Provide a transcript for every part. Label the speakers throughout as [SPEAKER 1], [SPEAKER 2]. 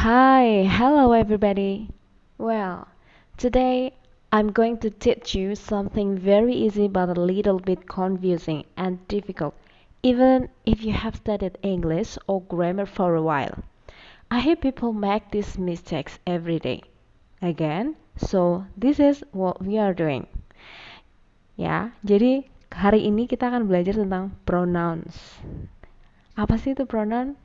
[SPEAKER 1] Hello everybody. Well, today I'm going to teach you something very easy but a little bit confusing and difficult, even if you have studied English or grammar for a while. I hear people make these mistakes every day. Again, so this is what we are doing. Ya, jadi hari ini kita akan belajar tentang pronouns. Apa sih itu pronoun?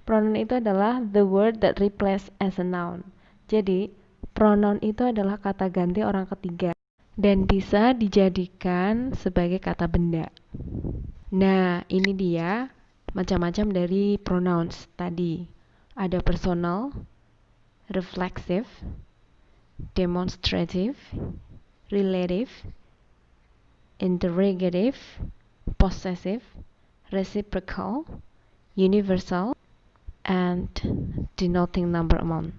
[SPEAKER 1] Pronoun itu adalah the word that replace as a noun. Jadi, pronoun itu adalah kata ganti orang ketiga dan bisa dijadikan sebagai kata benda. Nah, ini dia macam-macam dari pronouns tadi. Ada personal, reflexive, demonstrative, relative, interrogative, possessive, reciprocal, universal, and denoting number amount.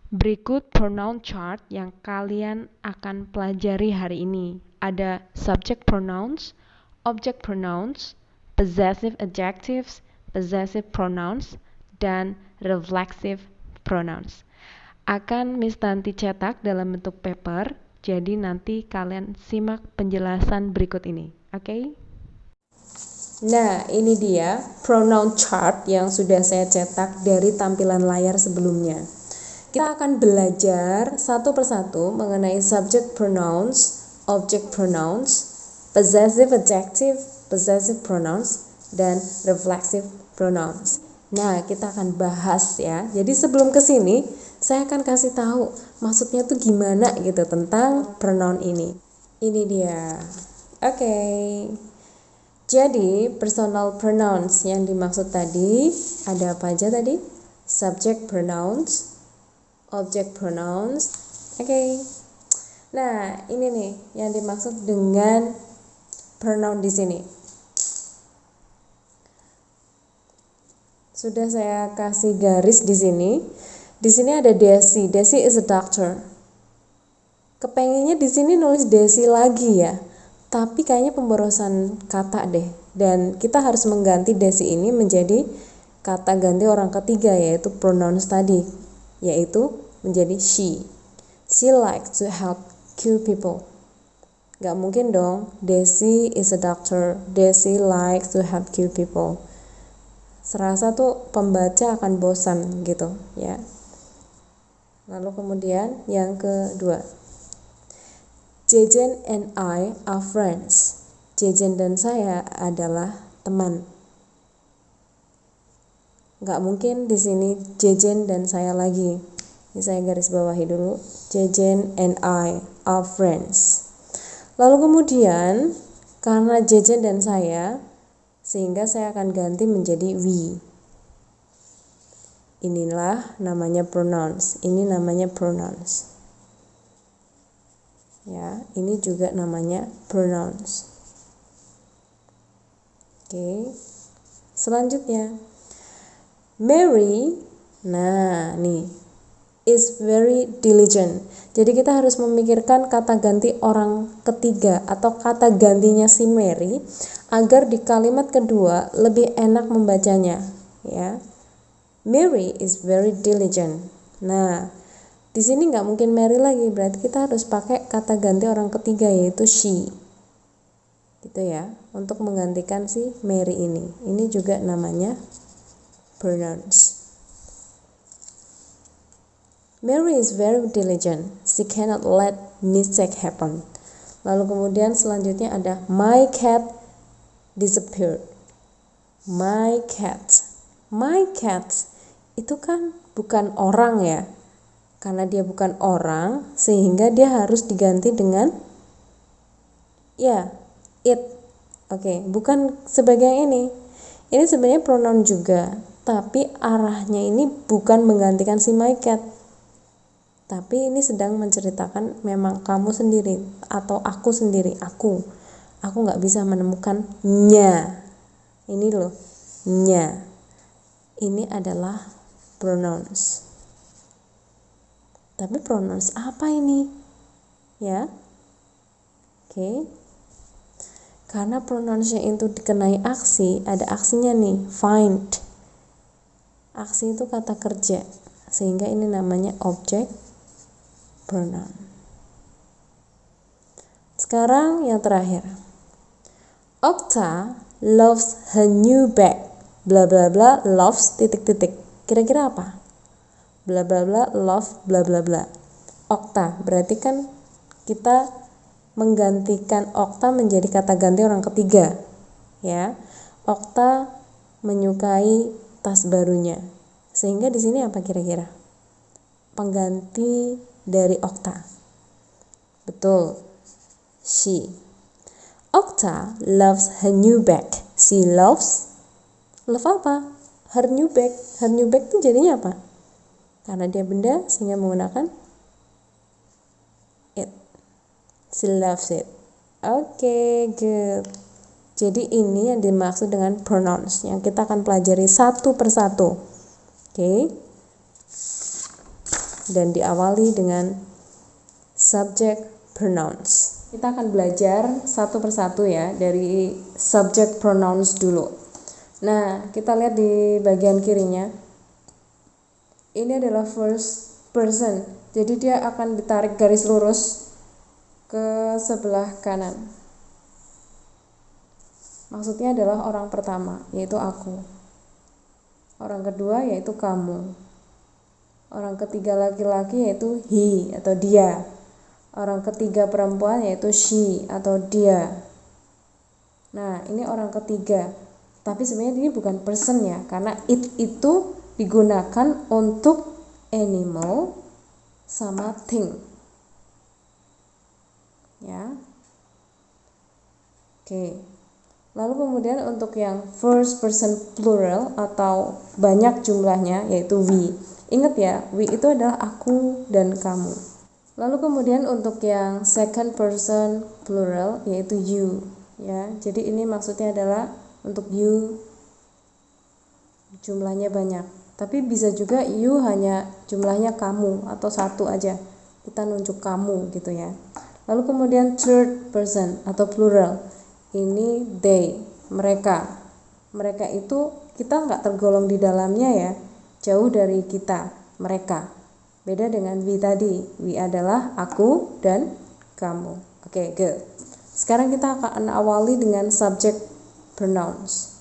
[SPEAKER 1] Berikut pronoun chart yang kalian akan pelajari hari ini. Ada subject pronouns, object pronouns, possessive adjectives, possessive pronouns, dan reflexive pronouns. Akan Miss Tanti cetak dalam bentuk paper, jadi nanti kalian simak penjelasan berikut ini. Oke?
[SPEAKER 2] Nah, ini dia pronoun chart yang sudah saya cetak dari tampilan layar sebelumnya. Kita akan belajar satu persatu mengenai subject pronouns, object pronouns, possessive adjective, possessive pronouns, dan reflexive pronouns. Nah, kita akan bahas ya. Jadi sebelum ke sini, saya akan kasih tahu maksudnya tuh gimana gitu tentang pronoun ini. Ini dia. Oke. Jadi, personal pronouns yang dimaksud tadi ada apa aja tadi? Subject pronouns, object pronouns. Oke. Nah, ini nih yang dimaksud dengan pronoun di sini. Sudah saya kasih garis di sini. Di sini ada Desi. Desi is a doctor. Kepengennya di sini nulis Desi lagi ya. Tapi kayaknya pemborosan kata deh. Dan kita harus mengganti Desi ini menjadi kata ganti orang ketiga, yaitu pronouns tadi, yaitu menjadi she. She likes to help kill people. Gak mungkin dong, Desi is a doctor, Desi likes to help kill people. Serasa tuh pembaca akan bosan gitu ya. Lalu kemudian yang kedua, Jejen and I are friends. Jejen dan saya adalah teman. Gak mungkin di sini Jejen dan saya lagi. Ini saya garis bawahi dulu. Jejen and I are friends. Lalu kemudian karena Jejen dan saya, sehingga saya akan ganti menjadi we. Inilah namanya pronouns. Ini namanya pronouns. Ya, ini juga namanya pronouns. Oke. Selanjutnya, Mary, nah nih, is very diligent. Jadi kita harus memikirkan kata ganti orang ketiga atau kata gantinya si Mary agar di kalimat kedua lebih enak membacanya, ya. Mary is very diligent. Nah, di sini nggak mungkin Mary lagi, berarti kita harus pakai kata ganti orang ketiga yaitu she. Gitu ya, untuk menggantikan si Mary ini. Ini juga namanya pronouns. Mary is very diligent. She cannot let mistake happen. Lalu kemudian selanjutnya ada my cat disappeared. My cat. My cat itu kan bukan orang ya. Karena dia bukan orang, sehingga dia harus diganti dengan ya, it. Oke, bukan sebagai yang ini. Ini sebenarnya pronoun juga, tapi arahnya ini bukan menggantikan si my cat. Tapi ini sedang menceritakan memang kamu sendiri atau aku sendiri, aku nggak bisa menemukan nya. Ini loh, nya. Ini adalah pronouns. Tapi pronouns apa ini? Ya. Oke. Karena pronounsnya itu dikenai aksi, ada aksinya nih, find. Aksi itu kata kerja, sehingga ini namanya object pronoun. Sekarang yang terakhir. Okta loves her new bag. Bla bla bla loves titik-titik. Kira-kira apa? Bla bla bla love bla bla bla. Okta berarti kan kita menggantikan okta menjadi kata ganti orang ketiga, ya. Okta menyukai tas barunya. Sehingga di sini apa kira-kira? Pengganti dari okta. Betul. She. Okta loves her new bag. She loves. Love apa? Her new bag. Her new bag itu jadinya apa? Karena dia benda sehingga menggunakan it. She loves it. Oke, good. Jadi ini yang dimaksud dengan pronouns yang kita akan pelajari satu persatu. Oke. Dan diawali dengan subject pronouns. Kita akan belajar satu persatu ya, dari subject pronouns dulu. Nah, kita lihat di bagian kirinya. Ini adalah first person. Jadi dia akan ditarik garis lurus ke sebelah kanan. Maksudnya adalah orang pertama, yaitu aku. Orang kedua yaitu kamu. Orang ketiga laki-laki yaitu he atau dia. Orang ketiga perempuan yaitu she atau dia. Nah, ini orang ketiga. Tapi sebenarnya ini bukan person ya, karena it itu digunakan untuk animal sama thing. Ya. Oke. Lalu kemudian untuk yang first person plural atau banyak jumlahnya yaitu we. Ingat ya, we itu adalah aku dan kamu. Lalu kemudian untuk yang second person plural yaitu you, ya. Jadi ini maksudnya adalah untuk you jumlahnya banyak. Tapi bisa juga you hanya jumlahnya kamu atau satu aja. Kita nunjuk kamu gitu ya. Lalu kemudian third person atau plural. Ini they, mereka. Mereka itu kita nggak tergolong di dalamnya ya. Jauh dari kita, mereka. Beda dengan we tadi. We adalah aku dan kamu. Oke, good. Sekarang kita akan awali dengan subject pronouns.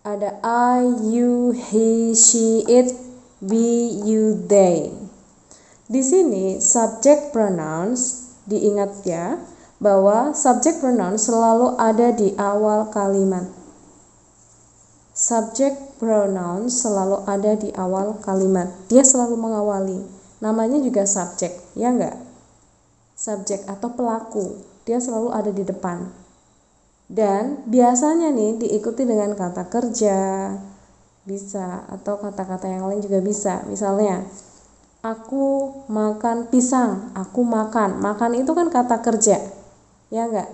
[SPEAKER 2] Ada I, you, he, she, it, we, you, they. Di sini subject pronouns, diingat ya, bahwa subject pronouns selalu ada di awal kalimat. Subject pronoun selalu ada di awal kalimat. Dia selalu mengawali. Namanya juga subject, ya enggak? Subject atau pelaku. Dia selalu ada di depan. Dan biasanya nih diikuti dengan kata kerja, bisa, atau kata-kata yang lain juga bisa. Misalnya, aku makan pisang, aku makan. Makan itu kan kata kerja, ya enggak?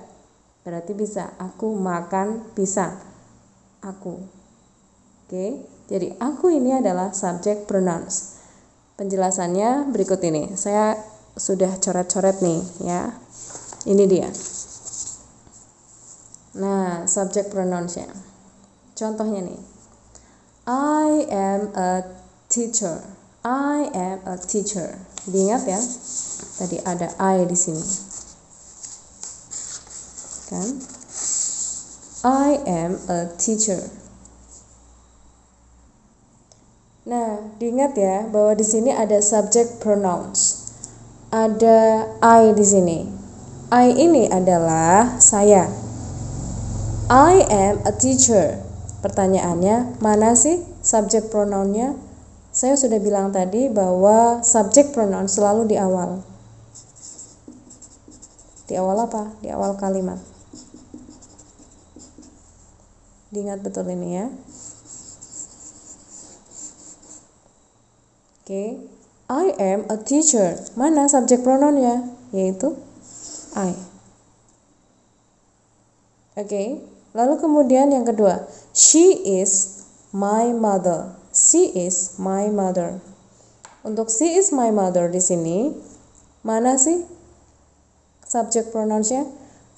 [SPEAKER 2] Berarti bisa, aku makan pisang. Aku. Oke, jadi aku ini adalah subject pronouns. Penjelasannya berikut ini. Saya sudah coret-coret nih ya. Ini dia. Nah, subject pronouns-nya. Contohnya nih. I am a teacher. I am a teacher. Diingat ya. Tadi ada I di sini. Kan? I am a teacher. Nah, diingat ya bahwa di sini ada subject pronouns. Ada I di sini. I ini adalah saya. I am a teacher. Pertanyaannya, mana sih subject pronounnya? Saya sudah bilang tadi bahwa subject pronoun selalu di awal. Di awal apa? Di awal kalimat. Diingat betul ini ya. Oke, I am a teacher. Mana subject pronounnya? Yaitu I. Oke, lalu kemudian yang kedua, she is my mother. She is my mother. Untuk she is my mother di sini, mana sih subject pronounsnya?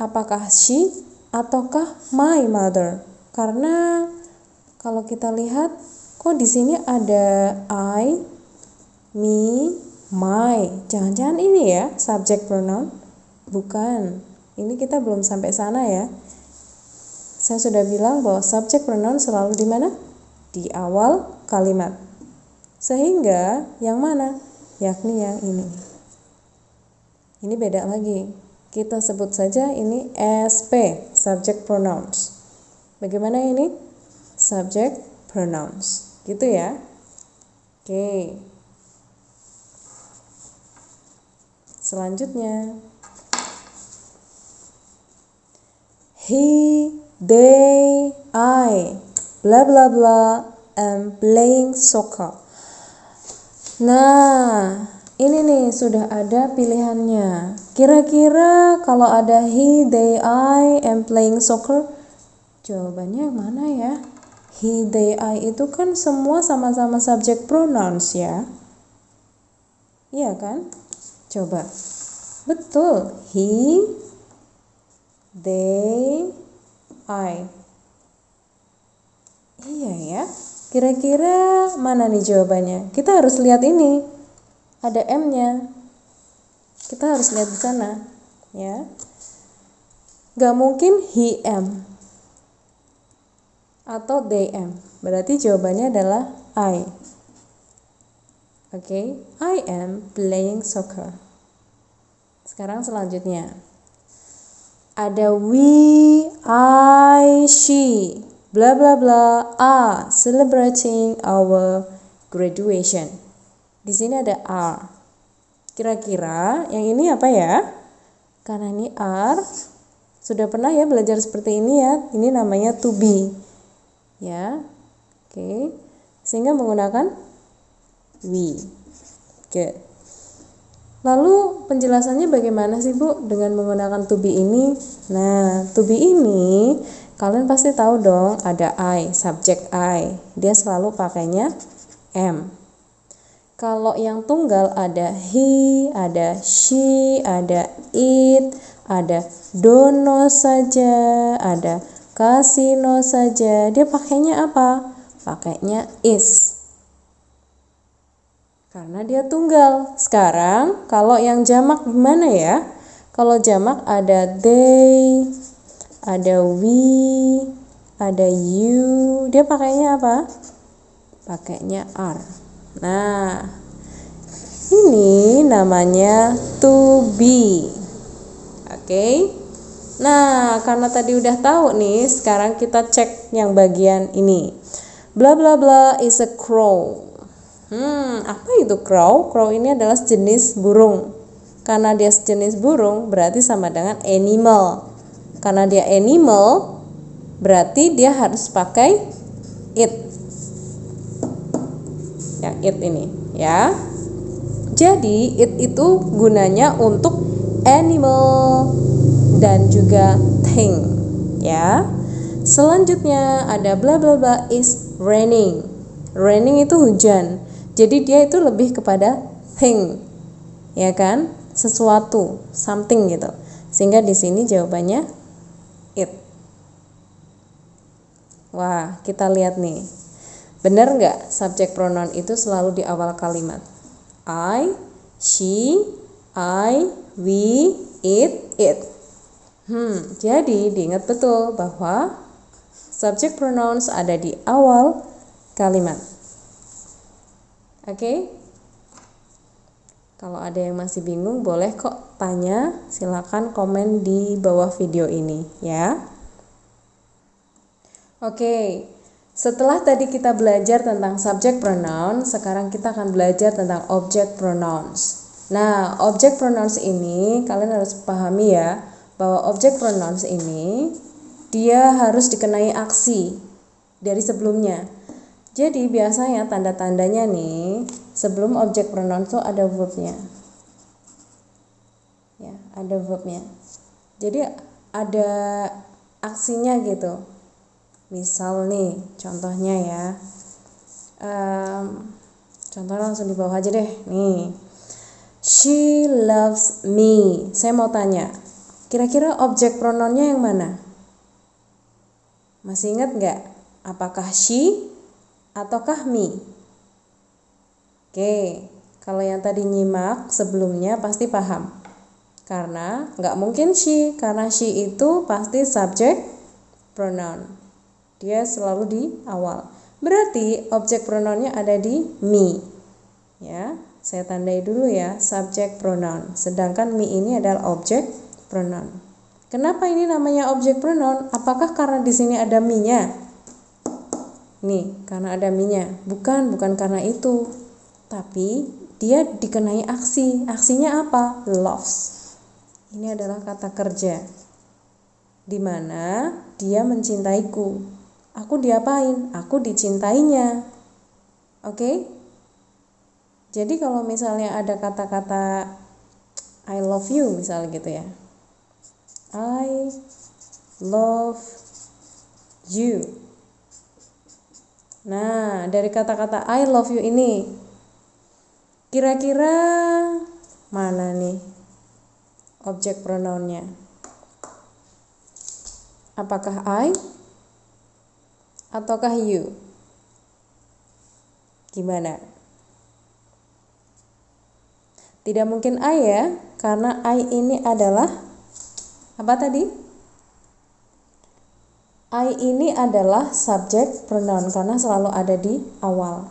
[SPEAKER 2] Apakah she ataukah my mother? Karena kalau kita lihat Kok di sini ada I, me, my? Jangan-jangan ini ya subject pronoun? Bukan. Ini kita belum sampai sana ya. Saya sudah bilang bahwa subject pronoun selalu di mana? Di awal kalimat. Sehingga yang mana? Yakni yang ini. Ini beda lagi. Kita sebut saja ini SP, subject pronouns. Bagaimana ini? Subject pronouns. Gitu ya. Oke. Selanjutnya. He, they, I, bla bla bla, am playing soccer. Nah, ini nih sudah ada pilihannya. Kira-kira kalau ada he, they, I, am playing soccer, jawabannya yang mana ya? He, they, I itu kan semua sama-sama subject pronouns ya. Iya kan? Coba. Betul. He, they, I. Iya ya. Kira-kira mana nih jawabannya? Kita harus lihat ini. Ada M-nya. Kita harus lihat di sana, ya. Gak mungkin he am atau they am. Berarti jawabannya adalah I. Oke, I am playing soccer. Sekarang selanjutnya. Ada we, I, she, bla bla bla are celebrating our graduation. Di sini ada are. Kira-kira yang ini apa ya? Karena ini are, sudah pernah ya belajar seperti ini ya. Ini namanya to be. Ya. Oke. Sehingga menggunakan we. Good. Lalu penjelasannya bagaimana sih Bu dengan menggunakan to be ini? Nah, to be ini kalian pasti tahu dong ada I, subject I. Dia selalu pakainya am. Kalau yang tunggal ada he, ada she, ada it, ada dono saja, ada kasino saja. Dia pakainya apa? Pakainya is. Karena dia tunggal. Sekarang kalau yang jamak gimana ya? Kalau jamak ada they, ada we, ada you. Dia pakainya apa? Pakainya are. Nah, ini namanya to be. Oke. Nah, karena tadi udah tahu nih, sekarang kita cek yang bagian ini. Bla bla bla is a crow. Apa itu crow? Crow ini adalah sejenis burung. Karena dia sejenis burung, berarti sama dengan animal. Karena dia animal, berarti dia harus pakai it. Yang it ini, ya. Jadi, it itu gunanya untuk animal dan juga thing, ya. Selanjutnya ada bla bla bla is raining. Raining itu hujan. Jadi dia itu lebih kepada thing, ya kan? Sesuatu, something gitu. Sehingga di sini jawabannya it. Wah, kita lihat nih. Benar nggak subject pronoun itu selalu di awal kalimat? I, she, I, we, it. Jadi diingat betul bahwa subject pronouns ada di awal kalimat. Oke? Kalau ada yang masih bingung boleh kok tanya, silakan komen di bawah video ini ya. Oke. Setelah tadi kita belajar tentang subject pronoun, sekarang kita akan belajar tentang object pronouns. Nah, object pronouns ini kalian harus pahami ya, bahwa object pronouns ini dia harus dikenai aksi dari sebelumnya. Jadi biasanya tanda-tandanya nih, sebelum object pronoun itu ada verbnya. Ya, ada verbnya. Jadi ada aksinya gitu. Misal nih, contohnya ya. Contohnya langsung di bawah aja deh. Nih. She loves me. Saya mau tanya, kira-kira object pronounnya yang mana? Masih ingat nggak? Apakah she ataukah me? Oke, kalau yang tadi nyimak sebelumnya pasti paham. Karena nggak mungkin she, karena she itu pasti subject pronoun. Dia selalu di awal. Berarti objek pronounnya ada di me. Ya, saya tandai dulu ya, subject pronoun. Sedangkan me ini adalah objek pronoun. Kenapa ini namanya objek pronoun? Apakah karena di sini ada me-nya? Nih, karena ada me-nya. Bukan karena itu. Tapi dia dikenai aksi. Aksinya apa? Loves. Ini adalah kata kerja. Di mana dia mencintaiku. Aku diapain? Aku dicintainya. Oke? Jadi kalau misalnya ada kata-kata I love you misalnya gitu ya. I love you. Nah, dari kata-kata I love you ini, kira-kira mana nih objek pronounnya? Apakah I ataukah you? Gimana? Tidak mungkin I ya, karena I ini adalah apa tadi? I ini adalah subject pronoun karena selalu ada di awal.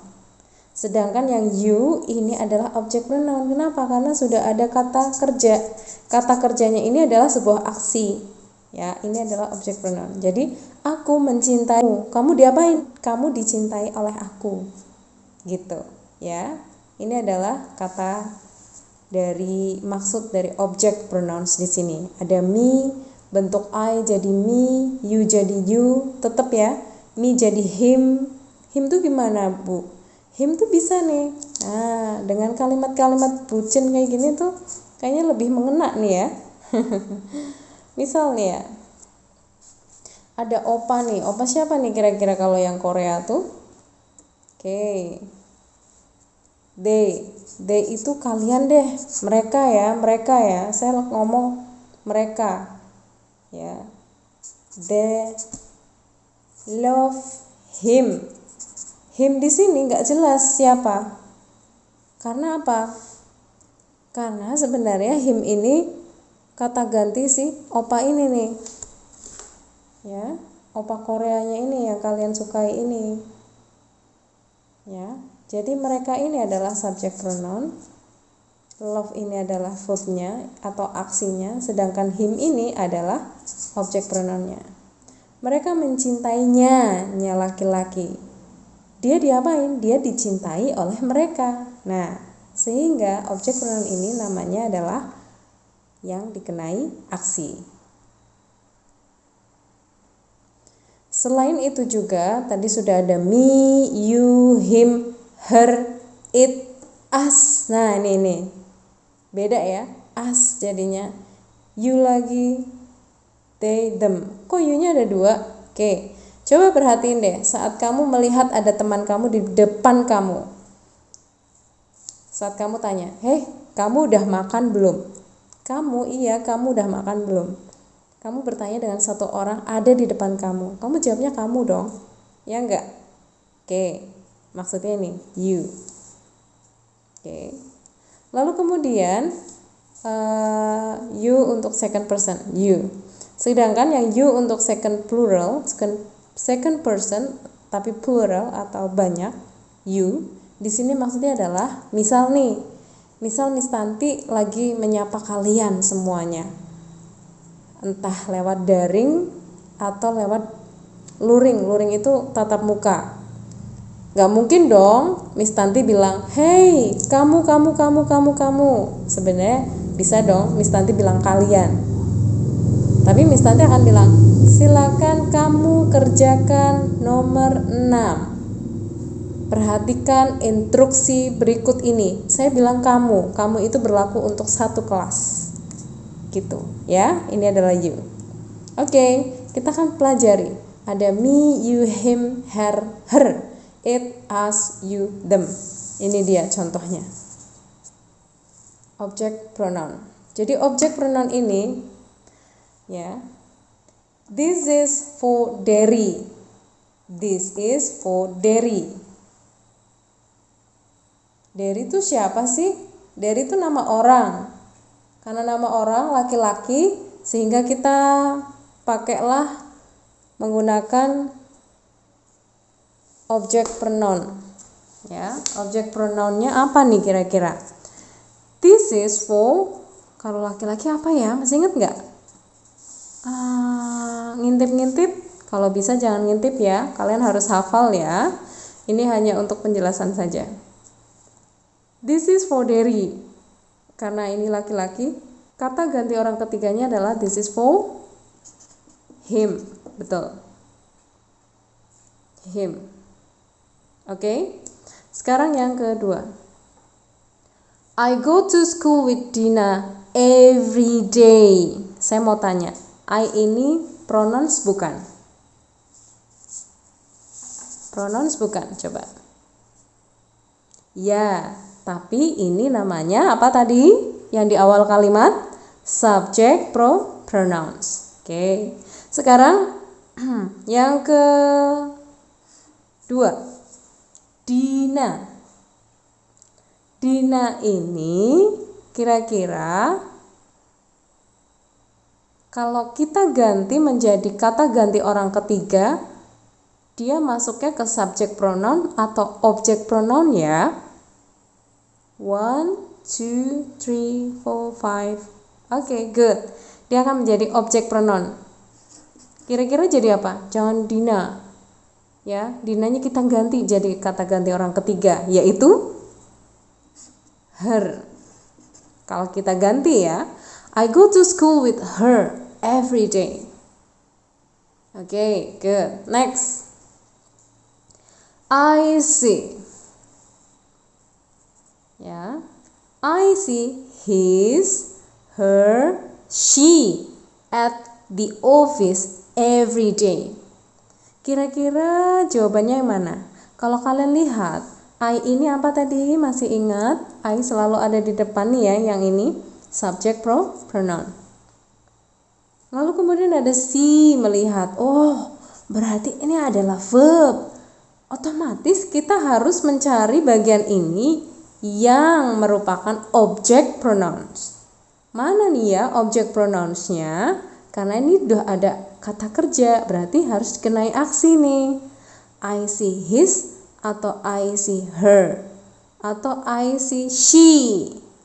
[SPEAKER 2] Sedangkan yang you ini adalah objek pronoun. Kenapa? Karena sudah ada kata kerja. Kata kerjanya ini adalah sebuah aksi. Ya, ini adalah objek pronoun. Jadi, aku mencintaimu. Kamu diapain? Kamu dicintai oleh aku. Gitu, ya. Ini adalah kata dari maksud dari objek pronouns di sini. Ada me, bentuk I jadi me, you jadi you, tetap ya. Me jadi him. Him tuh gimana, Bu? Him tuh bisa nih. Nah, dengan kalimat-kalimat bucin kayak gini tuh kayaknya lebih mengena nih ya. Misalnya ada opa nih. Opa siapa nih kira-kira kalau yang Korea tuh? Oke. They itu kalian deh, mereka ya. Saya ngomong mereka. Ya. They love him. Him di sini nggak jelas siapa. Karena apa? Karena sebenarnya him ini kata ganti si opa ini nih. Ya, opa Koreanya ini yang kalian sukai ini. Ya. Jadi mereka ini adalah subjek pronoun, love ini adalah verbnya atau aksinya, sedangkan him ini adalah objek pronounnya. Mereka mencintainya, laki-laki. Dia diapain? Dia dicintai oleh mereka. Nah, sehingga objek pronoun ini namanya adalah yang dikenai aksi. Selain itu juga tadi sudah ada me, you, him, her, it, us. Nah ini beda ya, us jadinya. You lagi, they, them. Kok you-nya ada 2? Oke, coba perhatiin deh saat kamu melihat ada teman kamu di depan kamu. Saat kamu tanya, hei kamu udah makan belum? Kamu, iya kamu udah makan belum? Kamu bertanya dengan satu orang ada di depan kamu. Kamu jawabnya kamu dong, ya enggak? Oke, maksudnya ini you. Oke. Lalu kemudian you untuk second person, you. Sedangkan yang you untuk second plural, second person tapi plural atau banyak, you. Di sini maksudnya adalah misal Miss Tanti lagi menyapa kalian semuanya. Entah lewat daring atau lewat luring. Luring itu tatap muka. Gak mungkin dong Miss Tanti bilang, hey kamu. Sebenarnya bisa dong Miss Tanti bilang kalian. Tapi Miss Tanti akan bilang, silakan kamu kerjakan nomor 6. Perhatikan instruksi berikut ini. Saya bilang kamu itu berlaku untuk satu kelas. Gitu ya, ini adalah you. Oke, kita akan pelajari. Ada me, you, him, her, it, us, you, them. Ini dia contohnya. Objek pronoun. Jadi objek pronoun ini ya, this is for dairy. This is for dairy. Derry itu siapa sih? Derry itu nama orang. Karena nama orang laki-laki, sehingga kita pakailah menggunakan objek pronoun. Ya, objek pronounnya apa nih kira-kira? This is for, kalau laki-laki apa ya? Masih inget nggak? Ngintip-ngintip. Kalau bisa jangan ngintip ya. Kalian harus hafal ya. Ini hanya untuk penjelasan saja. This is for Derry. Karena ini laki-laki, kata ganti orang ketiganya adalah this is for him. Betul. Him. Oke. Sekarang yang kedua. I go to school with Dina every day. Saya mau tanya, I ini pronouns bukan? Pronouns bukan? Coba. Ya, tapi ini namanya apa tadi? Yang di awal kalimat? Subject pronouns. Oke. Sekarang yang kedua. Dina. Dina ini kira-kira kalau kita ganti menjadi kata ganti orang ketiga, dia masuknya ke subject pronoun atau object pronoun ya. 1, 2, 3, 4, 5. Oke, good. Dia akan menjadi object pronoun. Kira-kira jadi apa? Jangan Dina. Ya, Dinanya kita ganti jadi kata ganti orang ketiga, yaitu her. Kalau kita ganti ya, I go to school with her every day. Okay, good. Next. I see. Ya. I see his, her, she at the office every day. Kira-kira jawabannya yang mana? Kalau kalian lihat, I ini apa tadi? Masih ingat? I selalu ada di depan nih ya, yang ini subject pronoun. Lalu kemudian ada she melihat. Oh, berarti ini adalah verb. Otomatis kita harus mencari bagian ini yang merupakan object pronouns. Mana nih ya object pronounsnya? Karena ini udah ada kata kerja, berarti harus dikenai aksi nih. I see his atau I see her atau I see she.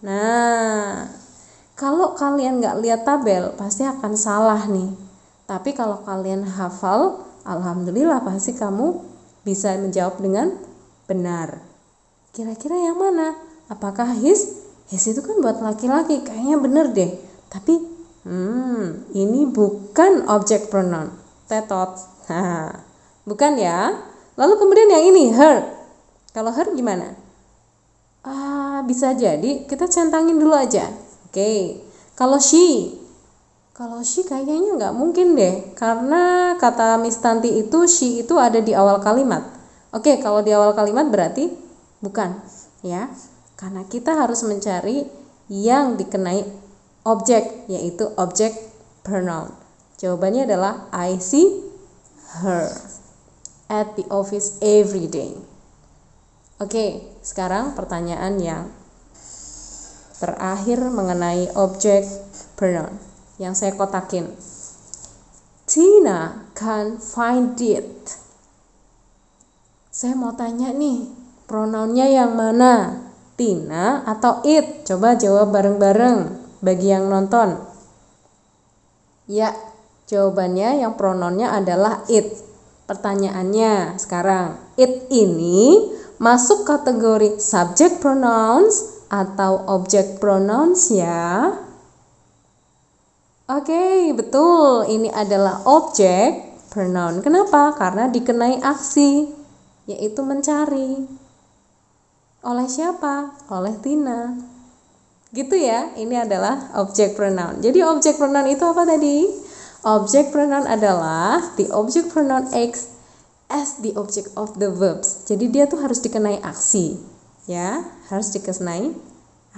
[SPEAKER 2] Nah, kalau kalian nggak lihat tabel pasti akan salah nih. Tapi kalau kalian hafal, alhamdulillah pasti kamu bisa menjawab dengan benar. Kira-kira yang mana? Apakah his? His itu kan buat laki-laki, kayaknya bener deh. Tapi ini bukan objek pronoun. Tetot. Bukan ya. Lalu kemudian yang ini her. Kalau her gimana? Bisa jadi kita centangin dulu aja. Oke. Kalau she kayaknya nggak mungkin deh, karena kata Miss Tanti itu she itu ada di awal kalimat. Oke, kalau di awal kalimat berarti bukan, ya. Karena kita harus mencari yang dikenai objek, yaitu objek pronoun. Jawabannya adalah I see her at the office every day. Oke, sekarang pertanyaan yang terakhir mengenai objek pronoun yang saya kotakin. Tina can't find it. Saya mau tanya nih, pronounnya yang mana? Tina atau it? Coba jawab bareng-bareng bagi yang nonton. Ya, jawabannya yang pronounnya adalah it. Pertanyaannya sekarang, it ini masuk kategori subject pronouns atau object pronouns ya? Oke, betul. Ini adalah objek pronoun. Kenapa? Karena dikenai aksi, yaitu mencari. Oleh siapa? Oleh Tina. Gitu ya, ini adalah objek pronoun. Jadi objek pronoun itu apa tadi? Objek pronoun adalah the object pronoun acts as the object of the verbs. Jadi dia tuh harus dikenai aksi. Ya, harus dikenai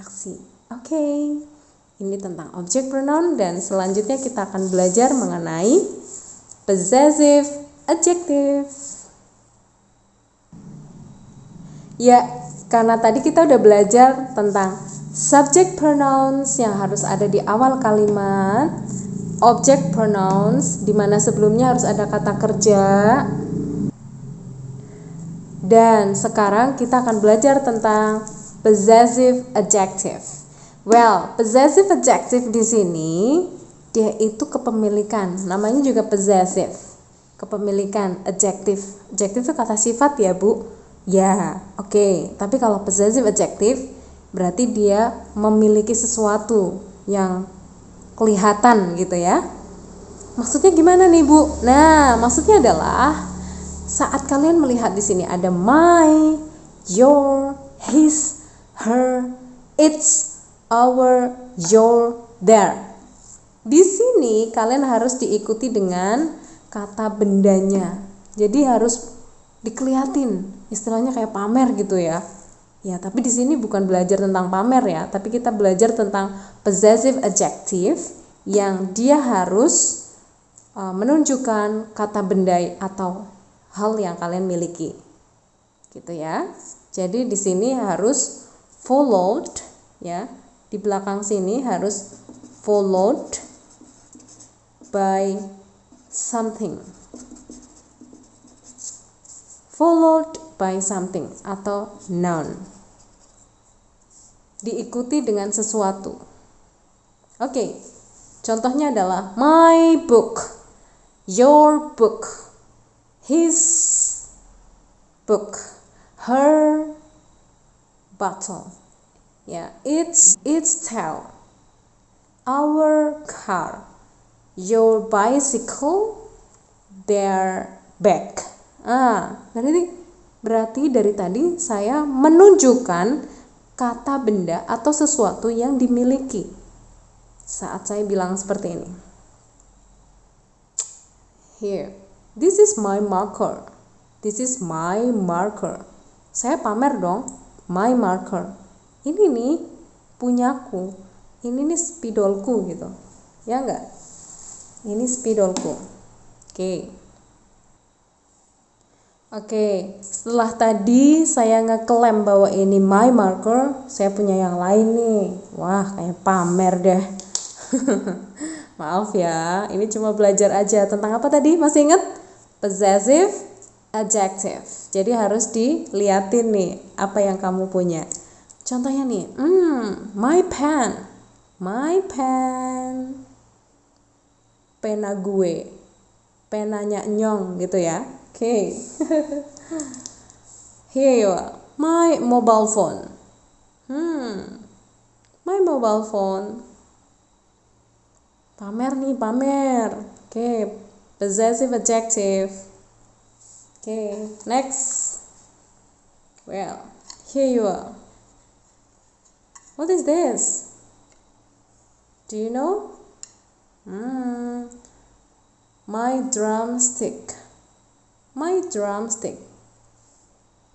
[SPEAKER 2] aksi. Oke. Ini tentang objek pronoun dan selanjutnya kita akan belajar mengenai possessive adjective. Ya, Karena tadi kita udah belajar tentang subject pronouns yang harus ada di awal kalimat, object pronouns di mana sebelumnya harus ada kata kerja. Dan sekarang kita akan belajar tentang possessive adjective. Well, possessive adjective di sini dia itu kepemilikan, namanya juga possessive. Kepemilikan adjective. Adjective itu kata sifat ya, Bu. Ya, oke. Tapi kalau possessive adjective berarti dia memiliki sesuatu yang kelihatan gitu ya. Maksudnya gimana nih, Bu? Nah, maksudnya adalah saat kalian melihat di sini ada my, your, his, her, its, our, your, their. Di sini kalian harus diikuti dengan kata bendanya. Jadi harus dikeliatin, istilahnya kayak pamer gitu ya. Ya, tapi di sini bukan belajar tentang pamer ya, tapi kita belajar tentang possessive adjective yang dia harus menunjukkan kata benda atau hal yang kalian miliki. Gitu ya. Jadi di sini harus followed ya. Di belakang sini harus followed by something. Followed by something atau noun. Diikuti dengan sesuatu. Oke. Contohnya adalah my book, your book, his book, her bottle. Ya, its tail, our car, your bicycle, their bag. Berarti dari tadi saya menunjukkan kata benda atau sesuatu yang dimiliki saat saya bilang seperti ini. Here, this is my marker. This is my marker. Saya pamer dong, my marker. Ini nih punyaku. Ini nih spidolku gitu. Ya enggak? Ini spidolku. Oke, setelah tadi saya ngeklaim bahwa ini my marker, saya punya yang lain nih. Wah, kayak pamer deh. Maaf ya, ini cuma belajar aja. Tentang apa tadi? Masih ingat? Possessive adjective. Jadi harus diliatin nih apa yang kamu punya. Contohnya nih, my pen. My pen. Pena gue. Penanya Nyong gitu ya. Oke. Here you are. My mobile phone. My mobile phone. Pamer nih, pamer. Oke. Possessive adjective. Oke. Next. Well, here you are. What is this? Do you know? My drumstick. My drumstick.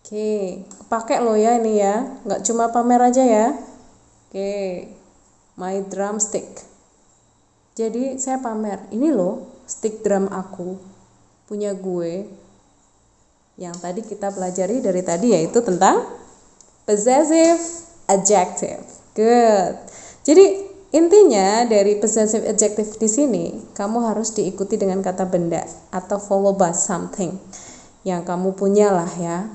[SPEAKER 2] Oke, pakai lo ya ini ya, nggak cuma pamer aja ya. Oke, my drumstick. Jadi saya pamer, ini loh stick drum aku, punya gue. Yang tadi kita pelajari dari tadi yaitu tentang possessive adjective. Good. Jadi intinya dari possessive adjective di sini, kamu harus diikuti dengan kata benda atau follow by something yang kamu punya lah ya.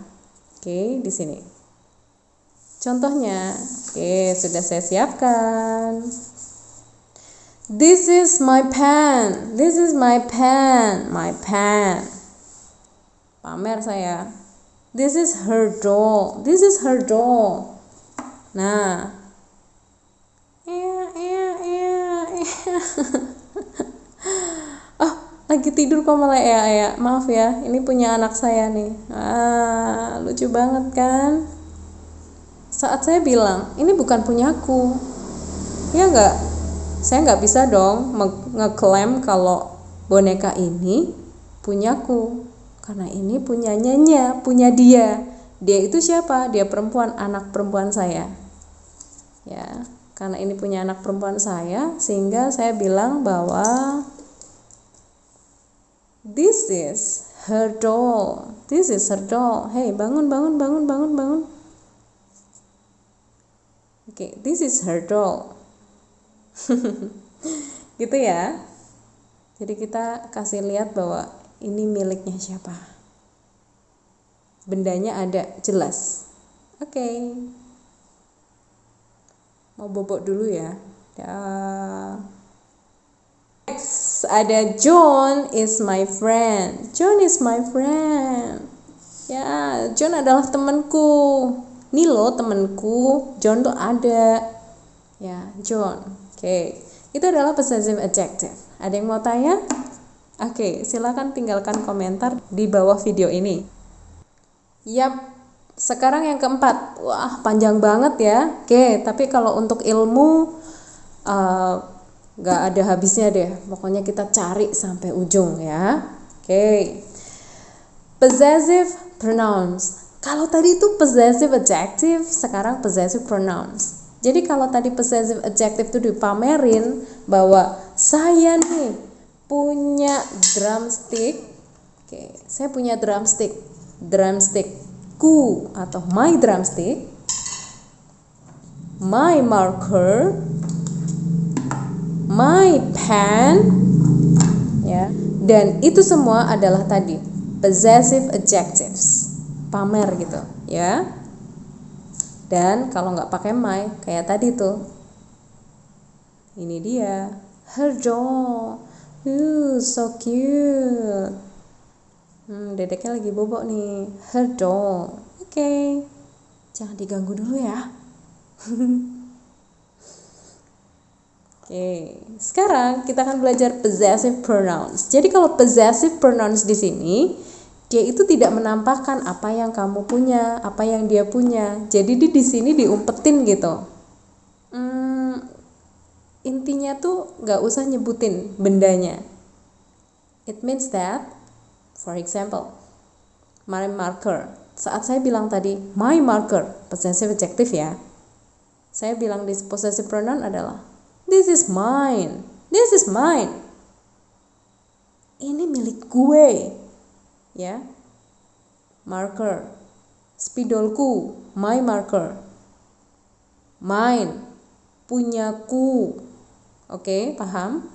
[SPEAKER 2] Oke, di sini. Contohnya, sudah saya siapkan. This is my pen. This is my pen. My pen. Pamer saya. This is her doll. This is her doll. Nah, lagi tidur kok malah ya. Maaf ya, ini punya anak saya nih. Lucu banget kan? Saat saya bilang, ini bukan punyaku. Ya enggak? Saya enggak bisa dong ngeklaim kalau boneka ini punyaku. Karena ini punya dia. Dia itu siapa? Dia perempuan, anak perempuan saya. Ya, karena ini punya anak perempuan saya, sehingga saya bilang bahwa this is her doll. This is her doll. Hey, bangun. Oke, this is her doll. Gitu ya. Jadi kita kasih lihat bahwa ini miliknya siapa. Bendanya ada, jelas. Oke. Mau bobok dulu ya. Next, ada John is my friend. John is my friend. Ya, John adalah temanku. Nih loh temanku, John tuh ada. Ya, John. Oke. Itu adalah possessive adjective. Ada yang mau tanya? Oke, silakan tinggalkan komentar di bawah video ini. Yap, sekarang yang keempat. Wah, panjang banget ya. Oke, tapi kalau untuk ilmu gak ada habisnya deh. Pokoknya kita cari sampai ujung ya. Oke. Possessive pronouns. Kalau tadi itu possessive adjective, sekarang possessive pronouns. Jadi kalau tadi possessive adjective itu dipamerin bahwa saya nih punya drumstick. Oke, saya punya drumstick. Drumstickku atau my drumstick. My marker. My pen. Ya. Dan itu semua adalah tadi possessive adjectives. Pamer gitu, ya. Dan kalau nggak pakai my, kayak tadi tuh. Ini dia, her doll. So cute. Dedeknya lagi bobok nih, her doll. Oke. Jangan diganggu dulu ya. Oke, sekarang kita akan belajar possessive pronouns. Jadi kalau possessive pronouns di sini, dia itu tidak menampakkan apa yang kamu punya, apa yang dia punya. Jadi di sini diumpetin gitu. Intinya tuh nggak usah nyebutin bendanya. It means that, for example, my marker. Saat saya bilang tadi my marker, possessive adjective ya. Saya bilang di possessive pronoun adalah this is mine. This is mine. Ini milik gue. Ya, marker, spidolku, my marker, mine, punyaku. Oke, paham?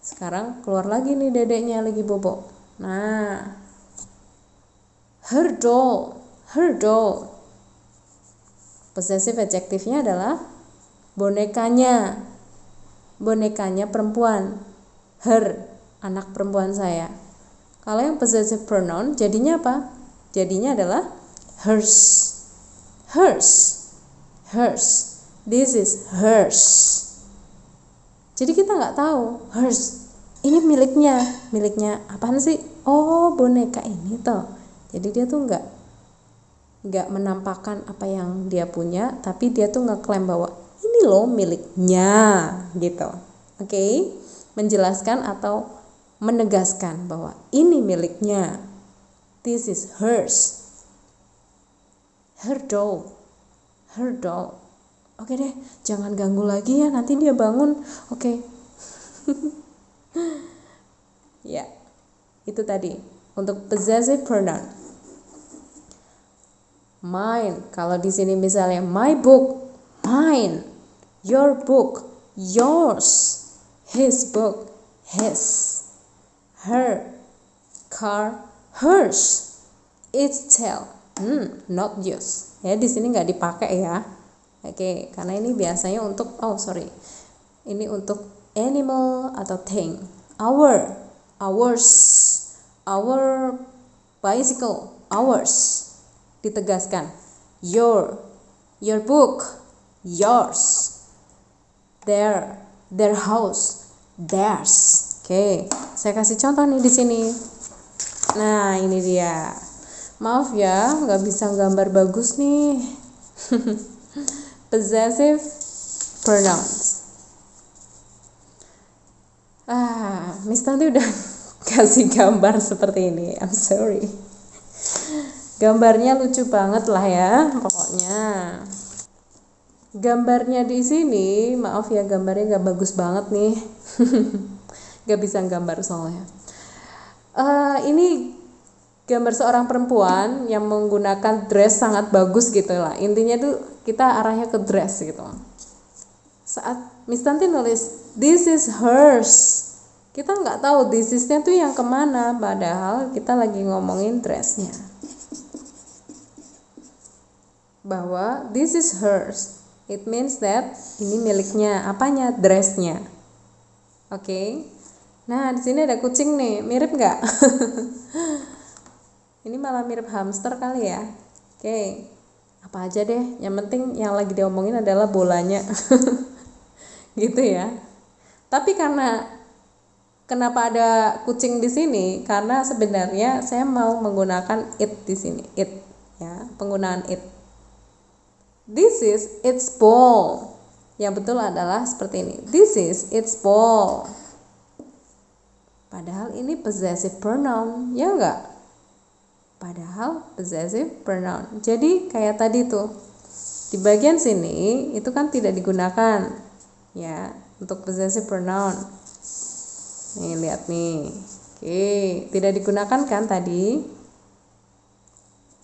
[SPEAKER 2] Sekarang keluar lagi nih dedeknya lagi bobok. Nah, her doll. Possessive adjective-nya adalah bonekanya perempuan. Her, anak perempuan saya. Kalau yang possessive pronoun jadinya apa? Jadinya adalah hers. This is hers. Jadi kita nggak tahu hers. Ini miliknya apaan sih? Oh, boneka ini toh. Jadi dia tuh nggak menampakkan apa yang dia punya, tapi dia tuh ngeklaim bahwa ini loh miliknya gitu. Oke? Menjelaskan atau menegaskan bahwa ini miliknya. This is hers. Her doll. Oke deh, jangan ganggu lagi ya, nanti dia bangun. Oke. Ya, itu tadi untuk possessive pronoun. Mine, kalau di sini misalnya my book, mine. Your book, yours. His book, his. Her car, hers. Its tail, not yours. Ya, di sini nggak dipakai ya. Oke, karena ini biasanya untuk ini untuk animal atau thing. Ours, our bicycle, ours. Ditegaskan. Your book, yours. Their house, theirs. Oke, saya kasih contoh nih di sini. Nah, ini dia. Maaf ya, nggak bisa gambar bagus nih. Possessive pronouns. Miss Tanti udah kasih gambar seperti ini. I'm sorry. Gambarnya lucu banget lah ya, pokoknya. Gambarnya di sini, maaf ya gambarnya nggak bagus banget nih. Gak bisa gambar soalnya. Ini gambar seorang perempuan yang menggunakan dress sangat bagus gitu lah. Intinya tuh kita arahnya ke dress gitu. Saat Miss Tanti nulis this is hers, kita nggak tahu this is-nya tuh yang kemana, padahal kita lagi ngomongin dressnya. Bahwa this is hers, it means that ini miliknya, apanya? Dressnya. Oke. Nah, di sini ada kucing nih, mirip nggak? Ini malah mirip hamster kali ya. Oke. Apa aja deh, yang penting yang lagi diomongin adalah bolanya. Gitu ya. Tapi kenapa ada kucing di sini? Karena sebenarnya saya mau menggunakan it di sini. It ya, penggunaan it. This is its ball. Yang betul adalah seperti ini. This is its ball. Padahal ini possessive pronoun, ya enggak? Padahal possessive pronoun. Jadi kayak tadi tuh. Di bagian sini itu kan tidak digunakan. Ya, untuk possessive pronoun. Nih, lihat nih. Oke, tidak digunakan kan tadi?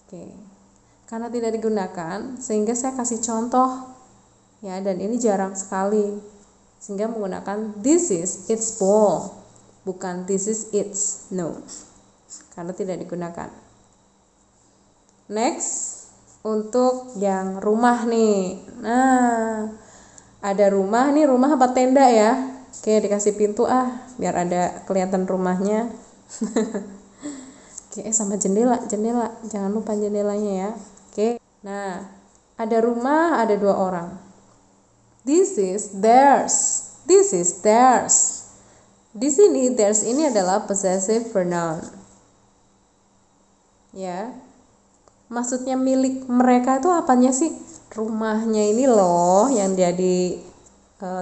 [SPEAKER 2] Oke. Karena tidak digunakan, sehingga saya kasih contoh. Ya, dan ini jarang sekali. Sehingga menggunakan this is its ball, bukan this is its. No. Karena tidak digunakan. Next, untuk yang rumah nih. Nah, ada rumah, nih rumah apa tenda ya? Oke, dikasih pintu biar ada kelihatan rumahnya. Oke, sama jendela, jangan lupa jendelanya ya. Oke, nah ada rumah, ada 2 orang. This is theirs. This is theirs. Di sini theirs ini adalah possessive pronoun. Ya, maksudnya milik mereka itu apanya sih? Rumahnya ini loh yang jadi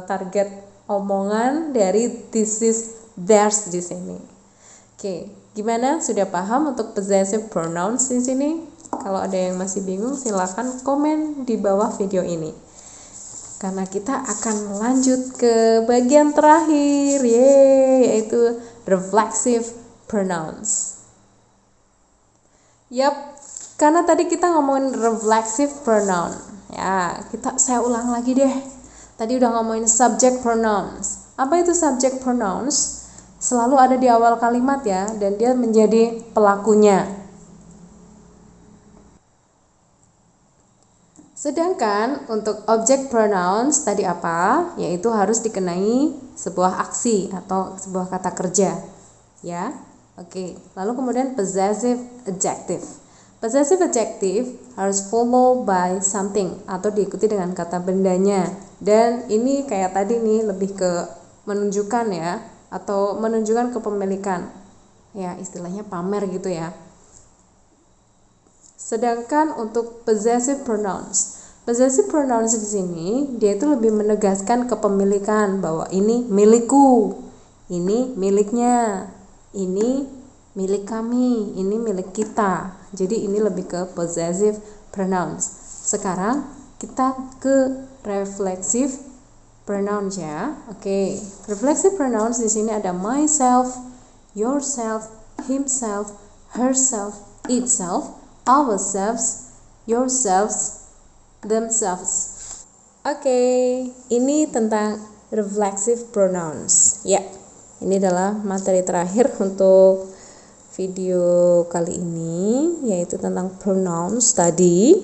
[SPEAKER 2] target omongan dari this is theirs di sini. Oke, gimana? Sudah paham untuk possessive pronouns di sini? Kalau ada yang masih bingung, silakan komen di bawah video ini. Karena kita akan lanjut ke bagian terakhir, yaitu reflexive pronouns. Yap, karena tadi kita ngomongin reflexive pronoun. Ya, saya ulang lagi deh. Tadi udah ngomongin subject pronouns. Apa itu subject pronouns? Selalu ada di awal kalimat ya, dan dia menjadi pelakunya. Sedangkan untuk object pronouns tadi apa? Yaitu harus dikenai sebuah aksi atau sebuah kata kerja. Ya, oke. Lalu kemudian possessive adjective. Possessive adjective harus follow by something atau diikuti dengan kata bendanya. Dan ini kayak tadi nih lebih ke menunjukkan ya, atau menunjukkan kepemilikan. Ya, istilahnya pamer gitu ya. Sedangkan untuk possessive pronouns di sini dia itu lebih menegaskan kepemilikan, bahwa ini milikku, ini miliknya, ini milik kami, ini milik kita. Jadi ini lebih ke possessive pronouns. Sekarang kita ke reflexive pronouns ya. Oke. Reflexive pronouns di sini ada myself, yourself, himself, herself, itself, ourselves, yourselves, themselves. Oke, ini tentang reflexive pronouns. Ya, ini adalah materi terakhir untuk video kali ini, yaitu tentang pronouns tadi.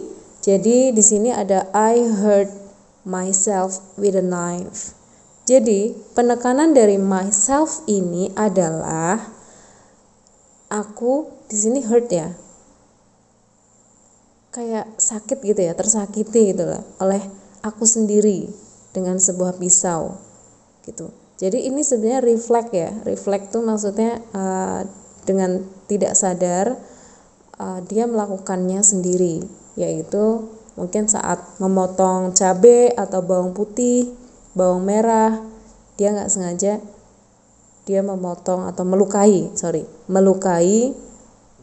[SPEAKER 2] Jadi di sini ada I hurt myself with a knife. Jadi penekanan dari myself ini adalah aku di sini hurt ya, kayak sakit gitu ya, tersakiti gitu lah oleh aku sendiri dengan sebuah pisau gitu. Jadi ini sebenarnya refleks ya. Refleks tuh maksudnya dengan tidak sadar dia melakukannya sendiri, yaitu mungkin saat memotong cabai atau bawang putih, bawang merah, dia nggak sengaja dia memotong atau melukai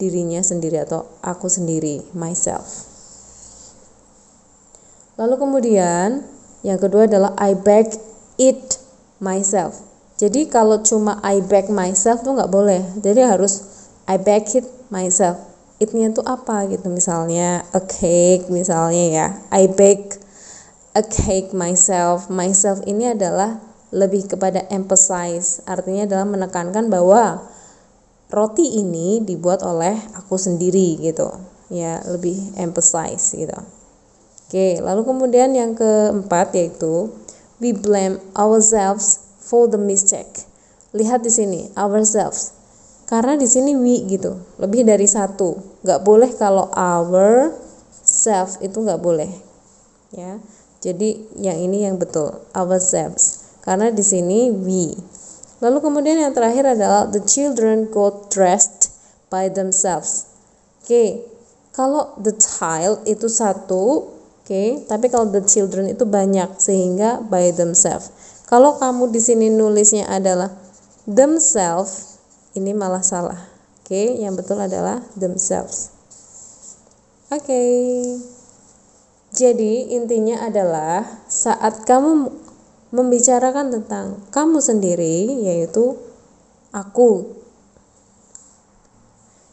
[SPEAKER 2] dirinya sendiri atau aku sendiri, myself. Lalu kemudian yang kedua adalah I beg it myself. Jadi kalau cuma I beg myself tuh nggak boleh. Jadi harus I beg it myself. It-nya tuh apa gitu, misalnya a cake misalnya ya, I bake a cake myself. Myself ini adalah lebih kepada emphasize, artinya adalah menekankan bahwa roti ini dibuat oleh aku sendiri gitu ya, lebih emphasize gitu. Oke, lalu kemudian yang keempat yaitu we blame ourselves for the mistake. Lihat di sini ourselves, karena di sini we gitu, lebih dari satu. Nggak boleh kalau our self, itu nggak boleh ya. Jadi yang ini yang betul, ourselves, karena di sini we. Lalu kemudian yang terakhir adalah the children got dressed by themselves. Oke, kalau the child itu satu, oke, tapi kalau the children itu banyak sehingga by themselves. Kalau kamu di sini nulisnya adalah themselves, ini malah salah. Oke, yang betul adalah themselves. Oke. Jadi intinya adalah saat kamu membicarakan tentang kamu sendiri, yaitu aku.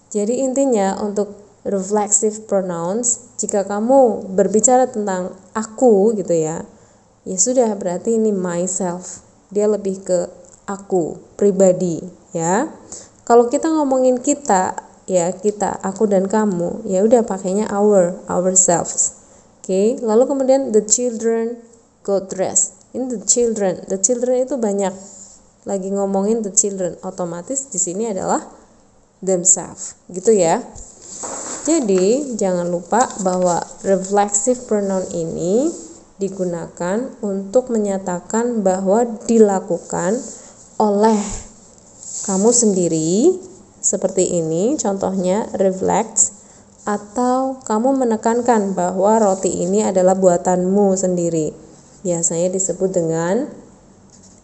[SPEAKER 2] Jadi intinya untuk reflexive pronouns, jika kamu berbicara tentang aku gitu ya, ya sudah, berarti ini myself. Dia lebih ke aku, pribadi ya. Kalau kita ngomongin kita, ya kita, aku dan kamu, ya udah pakainya ourselves. Oke, lalu kemudian the children got dressed. Ini the children itu banyak. Lagi ngomongin the children, otomatis di sini adalah themselves, gitu ya. Jadi jangan lupa bahwa reflexive pronoun ini digunakan untuk menyatakan bahwa dilakukan oleh kamu sendiri, seperti ini contohnya reflect, atau kamu menekankan bahwa roti ini adalah buatanmu sendiri, biasanya disebut dengan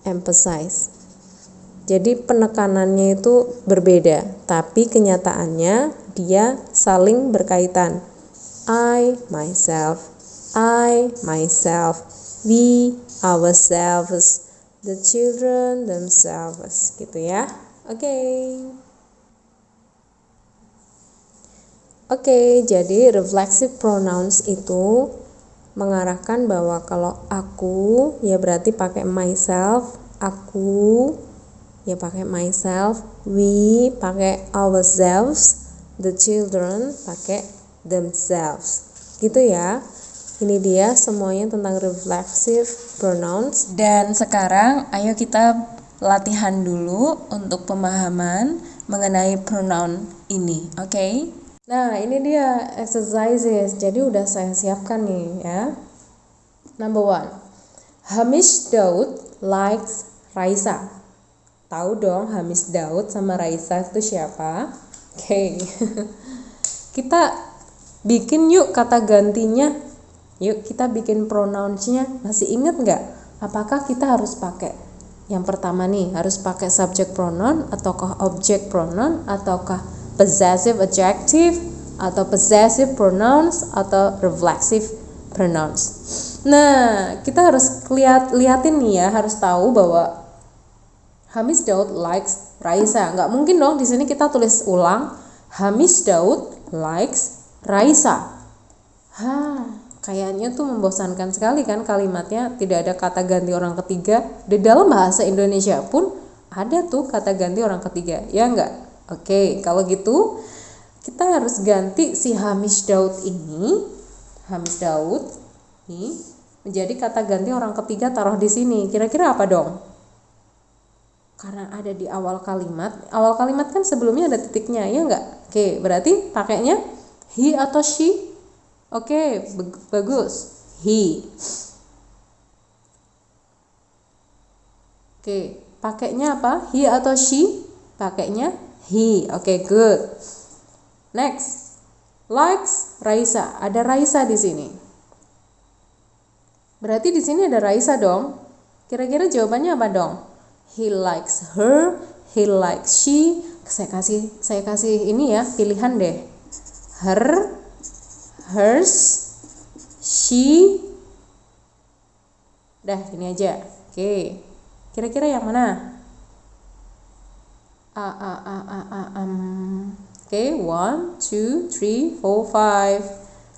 [SPEAKER 2] emphasize. Jadi penekanannya itu berbeda, tapi kenyataannya dia saling berkaitan. I, myself, we, ourselves, the children themselves, gitu ya. Oke, jadi reflexive pronouns itu mengarahkan bahwa kalau aku ya berarti pakai myself, aku ya pakai myself, we pakai ourselves, the children pakai themselves. Gitu ya. Ini dia semuanya tentang reflexive pronouns. Dan sekarang ayo kita latihan dulu untuk pemahaman mengenai pronoun ini. Oke? Nah, ini dia exercises. Jadi udah saya siapkan nih ya. Number 1. Hamish Daud likes Raisa. Tahu dong Hamish Daud sama Raisa itu siapa? Oke. Kita bikin yuk kata gantinya. Yuk kita bikin pronounsnya. Masih ingat nggak? Apakah kita harus pakai yang pertama nih, harus pakai subject pronoun ataukah object pronoun ataukah possessive adjective atau possessive pronouns atau reflexive pronouns. Nah, kita harus liatin nih ya, harus tahu bahwa Hamish Daud likes Raisa. Nggak mungkin dong di sini kita tulis ulang Hamish Daud likes Raisa. Kayaknya tuh membosankan sekali kan kalimatnya, tidak ada kata ganti orang ketiga. Di dalam bahasa Indonesia pun ada tuh kata ganti orang ketiga, ya enggak? Oke, kalau gitu kita harus ganti si Hamish Daud ini menjadi kata ganti orang ketiga, taruh di sini. Kira-kira apa dong? Karena ada di awal kalimat kan sebelumnya ada titiknya, ya enggak? Oke, berarti pakainya he atau she? Oke, bagus. He. Oke, pakainya apa? He atau she? Pakainya he. Oke, good. Next. Likes Raisa. Ada Raisa di sini. Berarti di sini ada Raisa dong. Kira-kira jawabannya apa dong? He likes her, he likes she. Saya kasih ini ya, pilihan deh. Her, hers, she. Dah, ini aja. Oke. Kira-kira yang mana? Oke, 1, 2, 3, 4,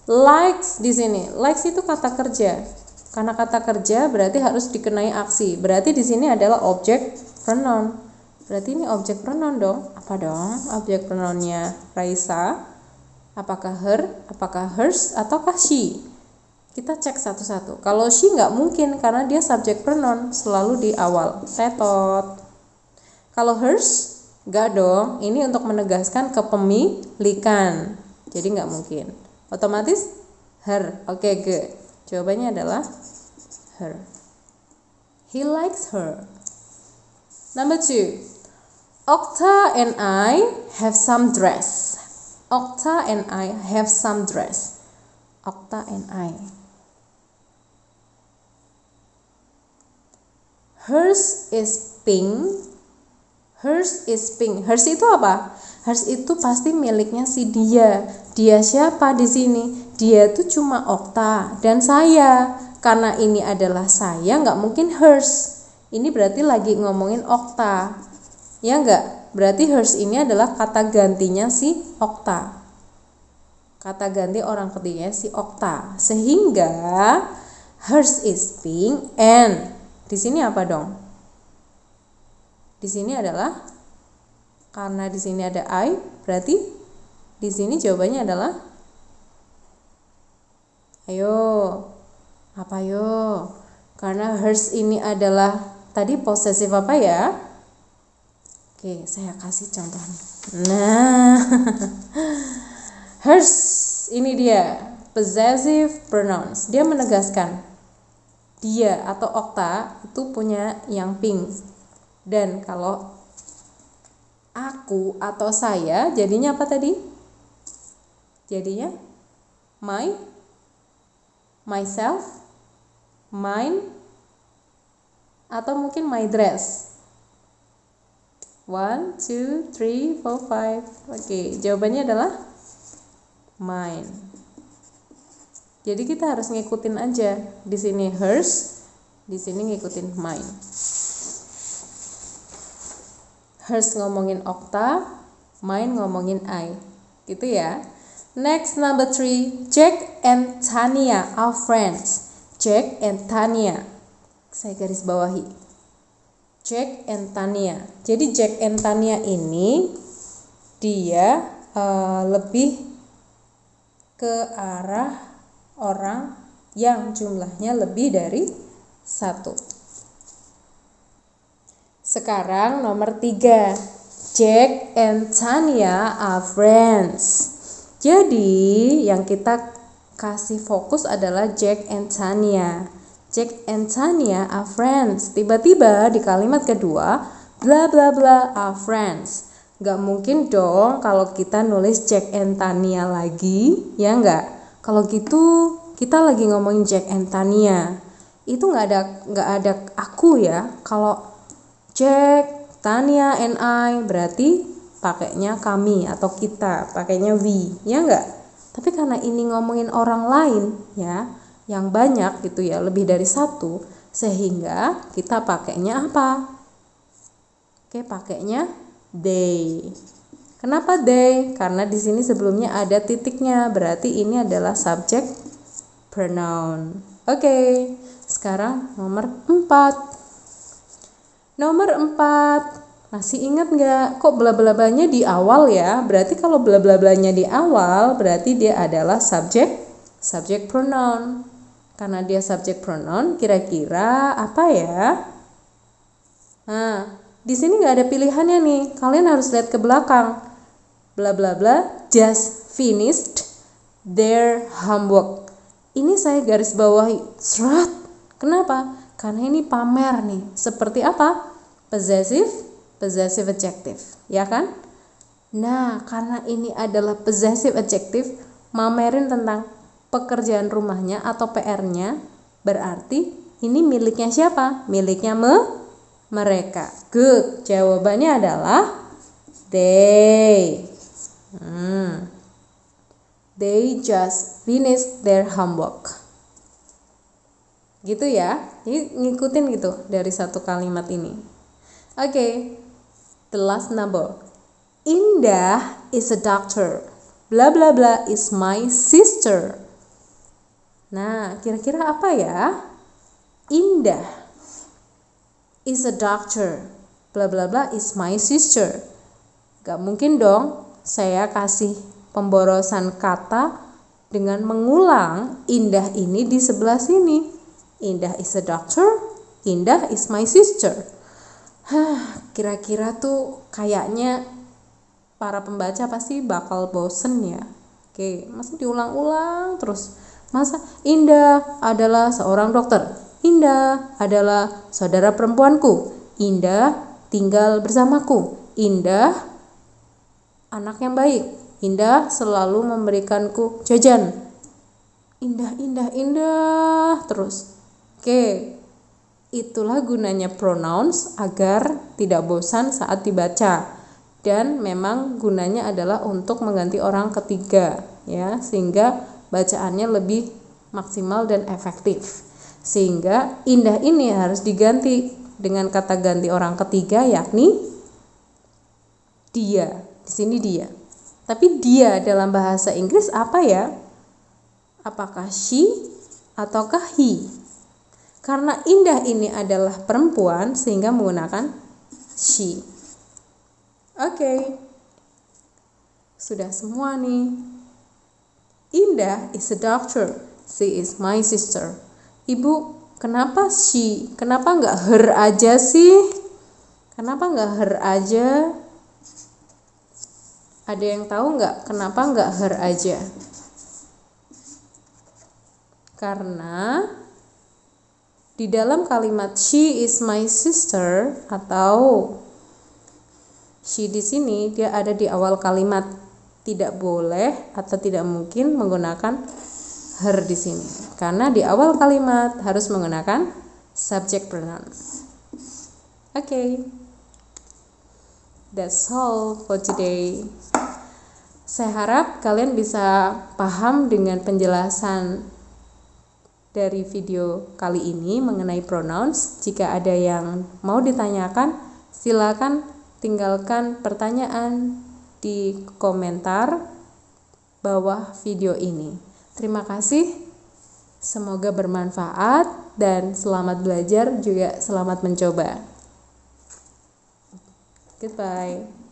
[SPEAKER 2] 5. Likes di sini. Likes itu kata kerja. Karena kata kerja berarti harus dikenai aksi. Berarti di sini adalah objek pronoun. Berarti ini objek pronoun dong. Apa dong objek pronounnya Raisa? Apakah her, apakah hers, ataukah she? Kita cek satu-satu. Kalau she nggak mungkin karena dia subjek pronoun selalu di awal. Tetot. Kalau hers, nggak dong. Ini untuk menegaskan kepemilikan. Jadi nggak mungkin. Otomatis her. Oke, good. Jawabannya adalah her. He likes her. Number 2. Okta and I have some dress. Okta and I have some dress. Okta and I. Hers is pink. Hers is pink. Hers itu apa? Hers itu pasti miliknya si dia. Dia siapa di sini? Dia tuh cuma Okta dan saya. Karena ini adalah saya, nggak mungkin hers. Ini berarti lagi ngomongin Okta. Ya nggak? Berarti hers ini adalah kata gantinya si Okta. Kata ganti orang ketiganya si Okta. Sehingga hers is pink and di sini apa dong? Di sini adalah karena di sini ada I, berarti di sini jawabannya adalah ayo. Apa yo? Karena hers ini adalah tadi posesif apa ya? Oke, saya kasih contoh. Nah, hers ini dia possessive pronouns. Dia menegaskan dia atau Okta itu punya yang pink. Dan kalau aku atau saya jadinya apa tadi? Jadinya myself, mine, atau mungkin my dress. 1, 2, 3, 4, 5. Oke, jawabannya adalah mine. Jadi kita harus ngikutin aja. Di sini hers, di sini ngikutin mine. Hers ngomongin Okta, mine ngomongin I. Gitu ya. Next, number 3. Jack and Tania are friends. Jack and Tania. Saya garis bawahi. Jack and Tania. Jadi Jack and Tania ini dia lebih ke arah orang yang jumlahnya lebih dari 1. Sekarang nomor 3. Jack and Tania are friends. Jadi yang kita kasih fokus adalah Jack and Tania. Jack and Tania are friends. Tiba-tiba di kalimat kedua, bla bla bla are friends. Gak mungkin dong kalau kita nulis Jack and Tania lagi, ya enggak? Kalau gitu kita lagi ngomongin Jack and Tania. Itu nggak ada aku ya. Kalau Jack, Tania, and I berarti pakainya kami atau kita, pakainya we, ya enggak? Tapi karena ini ngomongin orang lain ya, yang banyak gitu ya, lebih dari 1, sehingga kita pakainya apa? Oke, pakainya they. Kenapa they? Karena di sini sebelumnya ada titiknya, berarti ini adalah subject pronoun. Oke, sekarang nomor 4. Nomor 4, masih ingat nggak? Kok bla-bla-blanya di awal ya? Berarti kalau bla-bla-blanya di awal, berarti dia adalah subject pronoun. Karena dia subject pronoun, kira-kira apa ya? Nah, di sini nggak ada pilihannya nih. Kalian harus lihat ke belakang. Bla bla bla just finished their homework. Ini saya garis bawahi serat. Kenapa? Karena ini pamer nih. Seperti apa? Possessive adjective, ya kan? Nah, karena ini adalah possessive adjective, mamerin tentang pekerjaan rumahnya atau PR-nya, berarti ini miliknya siapa? Miliknya mereka. Good. Jawabannya adalah they. They just finished their homework. Gitu ya. Jadi ngikutin gitu dari satu kalimat ini. Oke. The last number. Indah is a doctor. Bla bla bla is my sister. Nah, kira-kira apa ya? Indah is a doctor. Bla bla bla is my sister. Gak mungkin dong saya kasih pemborosan kata dengan mengulang Indah ini di sebelah sini. Indah is a doctor, Indah is my sister. Kira-kira tuh kayaknya para pembaca pasti bakal bosen ya. Oke, masih diulang-ulang terus. Masa Indah adalah seorang dokter, Indah adalah saudara perempuanku, Indah tinggal bersamaku, Indah anak yang baik, Indah selalu memberikanku jajan. Indah, indah, indah terus. Oke, itulah gunanya pronouns agar tidak bosan saat dibaca. Dan memang gunanya adalah untuk mengganti orang ketiga ya, sehingga bacaannya lebih maksimal dan efektif. Sehingga indah ini harus diganti dengan kata ganti orang ketiga, yakni dia. Di sini dia. Tapi dia dalam bahasa Inggris apa ya? Apakah she ataukah he? Karena Indah ini adalah perempuan sehingga menggunakan she. Oke. Sudah semua nih. Indah is a doctor. She is my sister. Ibu, kenapa she? Kenapa nggak her aja sih? Kenapa nggak her aja? Ada yang tahu nggak kenapa nggak her aja? Karena di dalam kalimat she is my sister atau she di sini dia ada di awal kalimat, tidak boleh atau tidak mungkin menggunakan her di sini. Karena di awal kalimat harus menggunakan subject pronoun. Oke. That's all for today. Saya harap kalian bisa paham dengan penjelasan dari video kali ini mengenai pronouns. Jika ada yang mau ditanyakan, silakan tinggalkan pertanyaan di komentar bawah video ini. Terima kasih, semoga bermanfaat dan selamat belajar juga selamat mencoba. Goodbye.